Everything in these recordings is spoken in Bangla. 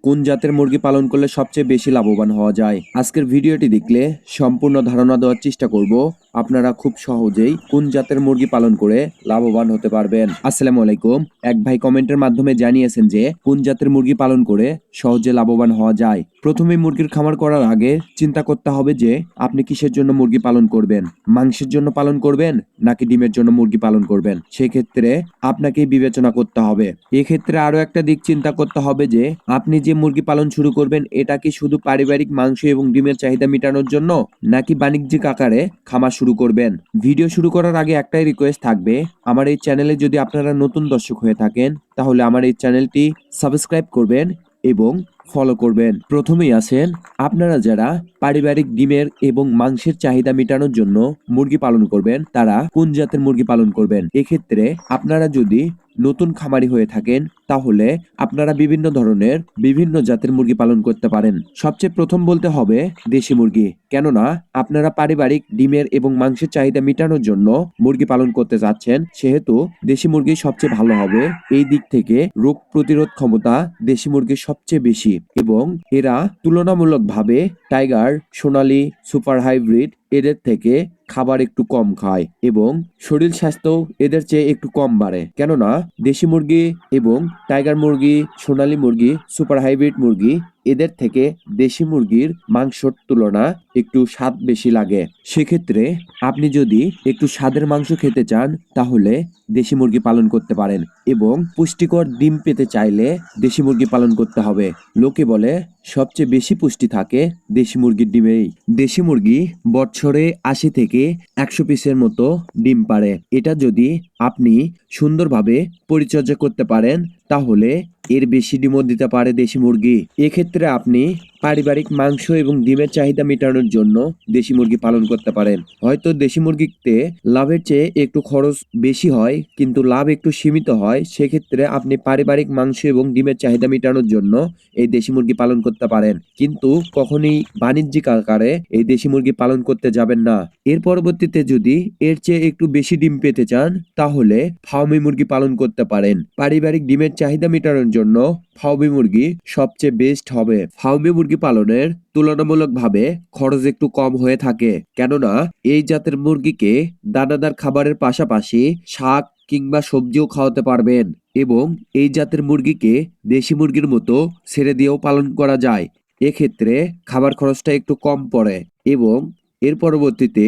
কোন জাতের মুরগি পালন করলে সবচেয়ে বেশি লাভবান হওয়া যায়? আজকের ভিডিওটি দেখলে সম্পূর্ণ ধারণা দেওয়ার চেষ্টা করব। আপনারা খুব সহজেই কোন জাতের মুরগি পালন করে লাভবান হতে পারবেন। আসসালামু আলাইকুম। এক ভাই কমেন্টের মাধ্যমে জানিয়েছেন যে কোন জাতের মুরগি পালন করে সহজে লাভবান হওয়া যায়। প্রথমে মুরগির খামার করার আগে চিন্তা করতে হবে যে আপনি কিসের জন্য মুরগি পালন করবেন। মাংসের জন্য পালন করবেন নাকি ডিমের জন্য মুরগি পালন করবেন, সেক্ষেত্রে আপনাকেই বিবেচনা করতে হবে। এক্ষেত্রে আরো একটা দিক চিন্তা করতে হবে যে আপনি যে মুরগি পালন শুরু করবেন এটা কি শুধু পারিবারিক মাংস এবং ডিমের চাহিদা মেটানোর জন্য নাকি বাণিজ্যিক আকারে খামার শুরু করবেন। ভিডিও শুরু করার আগে একটাই রিকোয়েস্ট থাকবে, আমার এই চ্যানেলে যদি আপনারা নতুন দর্শক হয়ে থাকেন তাহলে আমার এই চ্যানেলটি সাবস্ক্রাইব করবেন এবং ফলো করবেন। প্রথমেই আসেন, আপনারা যারা পারিবারিক ডিমের এবং মাংসের চাহিদা মেটানোর জন্য মুরগি পালন করবেন তারা কোন জাতের মুরগি পালন করবেন। এক্ষেত্রে আপনারা যদি নতুন খামারি হয়ে থাকেন তাহলে আপনারা বিভিন্ন ধরনের বিভিন্ন জাতের মুরগি পালন করতে পারেন। সবচেয়ে প্রথম বলতে হবে দেশি মুরগি, কেননা আপনারা পারিবারিক ডিমের এবং মাংসের চাহিদা মেটানোর জন্য মুরগি পালন করতে যাচ্ছেন, সেহেতু দেশি মুরগি সবচেয়ে ভালো হবে। এই দিক থেকে রোগ প্রতিরোধ ক্ষমতা দেশি মুরগির সবচেয়ে বেশি এবং এরা তুলনামূলকভাবে টাইগার, সোনালী, সুপার হাইব্রিড এদের থেকে খাবার একটু কম খায় এবং শরীর স্বাস্থ্য এদের চেয়ে একটু কম বাড়ে। কেননা দেশি মুরগি এবং টাইগার মুরগি, সোনালী মুরগি, সুপার হাইব্রিড মুরগি এদের থেকে দেশি মুরগির মাংসর তুলনা একটু স্বাদ বেশি লাগে। সেক্ষেত্রে আপনি যদি একটু স্বাদের মাংস খেতে চান তাহলে দেশি মুরগি পালন করতে পারেন এবং পুষ্টিকর ডিম পেতে চাইলে দেশি মুরগি পালন করতে হবে। লোকে বলে সবচেয়ে বেশি পুষ্টি থাকে দেশি মুরগির ডিমেই। দেশি মুরগি বছরে 80 থেকে 100 পিসের মতো ডিম পাড়ে। এটা যদি আপনি সুন্দরভাবে পরিচর্যা করতে পারেন তাহলে এর বেশি ডিমও দিতে পারে দেশি মুরগি। এক্ষেত্রে আপনি পারিবারিক মাংস এবং ডিমের চাহিদা মেটানোর জন্য দেশি মুরগি পালন করতে পারেন। হয়তো দেশি মুরগিতে লাভের চেয়ে একটু খরচ বেশি হয় কিন্তু লাভ একটু সীমিত হয়, সেক্ষেত্রে আপনি পারিবারিক মাংস এবং ডিমের চাহিদা মেটানোর জন্য এই দেশি মুরগি পালন করতে পারেন, কিন্তু কখনই বাণিজ্যিক আকারে এই দেশি মুরগি পালন করতে যাবেন না। এর পরবর্তীতে যদি এর চেয়ে একটু বেশি ডিম পেতে চান তাহলে ফার্মি মুরগি পালন করতে পারেন। পারিবারিক ডিমের চাহিদা মেটানোর জন্য ফার্মি মুরগি সবচেয়ে বেস্ট হবে। ফার্মি মুরগি পালনের তুলনামূলকভাবে খরচ একটু কম হয়ে থাকে, কেননা এই জাতের মুরগিকে দানাদার খাবারের পাশাপাশি শাক কিংবা সবজিও খাওয়াতে পারবেন এবং এই জাতের মুরগিকে দেশি মুরগির মতো ছেড়ে দিয়েও পালন করা যায়। এক্ষেত্রে খাবার খরচটা একটু কম পড়ে এবং এর পরবর্তীতে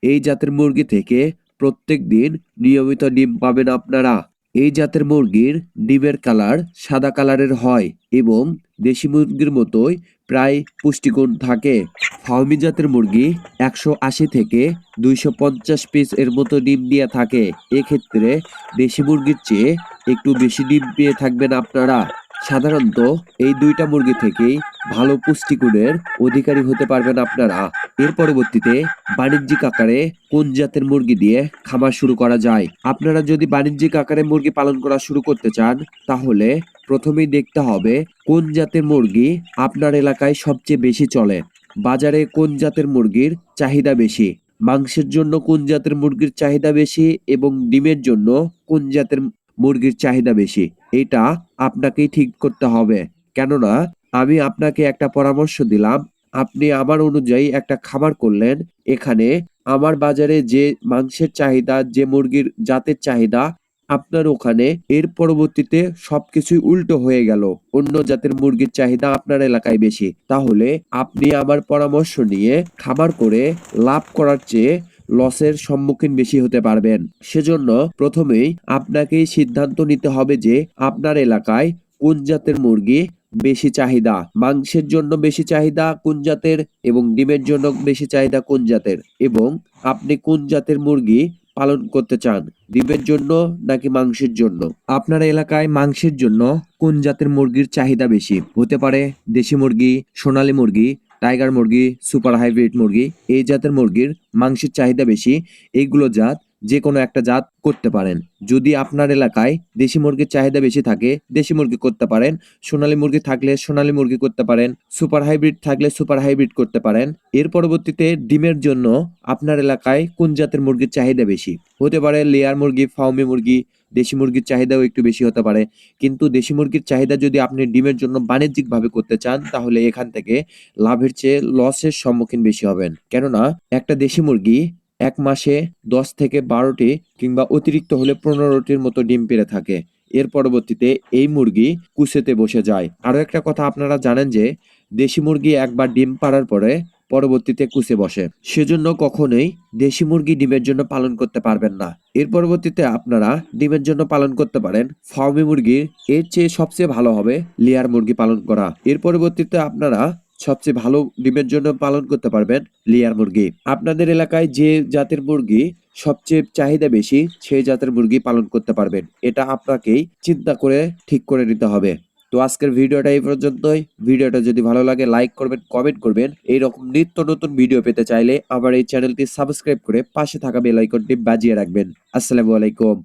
এই জাতের মুরগি থেকে প্রত্যেক দিন নিয়মিত ডিম পাবেন আপনারা। এই জাতের মুরগির ডিমের কালার সাদা কালারের হয় এবং দেশি মুরগির মতোই প্রায় পুষ্টিগুণ থাকে। ফার্মি জাতের মুরগি 180 থেকে 250 পিস এর মতো ডিম দিয়ে থাকে। এক্ষেত্রে দেশি মুরগির চেয়ে একটু বেশি ডিম পেয়ে থাকবেন আপনারা। সাধারণত এই দুইটা মুরগি থেকেই ভালো পুষ্টিগুণের অধিকারী হতে পারবেন আপনারা। এর পরবর্তীতে বাণিজ্যিক আকারে কোন জাতের মুরগি দিয়ে খামার শুরু করা যায়। আপনারা যদি বাণিজ্যিক আকারে মুরগি পালন করা শুরু করতে চান তাহলে প্রথমেই দেখতে হবে কোন জাতের মুরগি আপনার এলাকায় সবচেয়ে বেশি চলে। বাজারে কোন জাতের মুরগির চাহিদা বেশি, মাংসের জন্য কোন জাতের মুরগির চাহিদা বেশি এবং ডিমের জন্য কোন জাতের মুরগির চাহিদা বেশি, এটা আপনাকেই ঠিক করতে হবে। কেননা আমি আপনাকে একটা পরামর্শ দিলাম, আপনি আমার অনুযায়ী একটা খামার করলেন, এখানে আমার বাজারে যে মাংসের চাহিদা, যে মুরগির জাতের চাহিদা, আপনার ওখানে এর পরবর্তীতে সবকিছুই উল্টো হয়ে গেল, অন্য জাতের মুরগির চাহিদা আপনার এলাকায় বেশি, তাহলে আপনি আমার পরামর্শ নিয়ে খামার করে লাভ করার চেয়ে লসের সম্মুখীন বেশি হতে পারবেন। সেজন্য প্রথমেই আপনাকেই সিদ্ধান্ত নিতে হবে যে আপনার এলাকায় কোন জাতের মুরগি বেশি চাহিদা, মাংসের জন্য বেশি চাহিদা কোন জাতের এবং ডিমের জন্য বেশি চাহিদা কোন জাতের, এবং আপনি কোন জাতের মুরগি পালন করতে চান, ডিমের জন্য নাকি মাংসের জন্য। আপনার এলাকায় মাংসের জন্য কোন জাতের মুরগির চাহিদা বেশি, হতে পারে দেশি মুরগি, সোনালী মুরগি, টাইগার মুরগি, সুপার হাইব্রিড মুরগি, এই জাতের মুরগির মাংসের চাহিদা বেশি। এইগুলো জাত যে কোনো একটা জাত করতে পারেন। যদি আপনার এলাকায় দেশি মুরগির চাহিদা বেশি থাকে দেশি মুরগি করতে পারেন, সোনালী মুরগি থাকলে সোনালী মুরগি করতে পারেন, সুপার হাইব্রিড থাকলে সুপার হাইব্রিড করতে পারেন। এর পরবর্তীতে ডিমের জন্য আপনার এলাকায় কোন জাতের মুরগির চাহিদা বেশি? হতে পারে লেয়ার মুরগি, ফার্মি মুরগি, দেশি মুরগির চাহিদাও একটু বেশি হতে পারে। কিন্তু দেশি মুরগির চাহিদা যদি আপনি ডিমের জন্য বাণিজ্যিকভাবে করতে চান তাহলে এখান থেকে লাভের চেয়ে লসের সম্মুখীন বেশি হবেন। কেননা একটা দেশি মুরগি ১ মাসে ১০ থেকে ১২টি কিংবা অতিরিক্ত হলে ১৫টির মতো ডিম পেড়ে থাকে। এর পরবর্তীতে এই মুরগি কুসেতে বসে যায়। আরো একটা কথা আপনারা জানেন যে দেশি মুরগি একবার ডিম পাড়ার পরে পরবর্তীতে কুসে বসে। সেজন্য কখনোই দেশি মুরগি ডিমের জন্য পালন করতে পারবেন না। এর পরবর্তীতে আপনারা ডিমের জন্য পালন করতে পারেন ফার্মি মুরগির, এর চেয়ে সবচেয়ে ভালো হবে লেয়ার মুরগি পালন করা। এর পরবর্তীতে আপনারা সবচেয়ে ভালো ডিমের জন্য পালন করতে পারবেন লেয়ার মুরগি। আপনাদের এলাকায় যে জাতের মুরগি সবচেয়ে চাহিদা বেশি সেই জাতের মুরগি পালন করতে পারবেন। এটা আপনাকেই চিন্তা করে ঠিক করে নিতে হবে। তো আজকের ভিডিওটা এই পর্যন্তই। ভিডিওটা যদি ভালো লাগে লাইক করবেন, কমেন্ট করবেন। এইরকম নিত্য নতুন ভিডিও পেতে চাইলে আমার এই চ্যানেলটি সাবস্ক্রাইব করে পাশে থাকা বেল আইকনটি বাজিয়ে রাখবেন। আসসালামু আলাইকুম।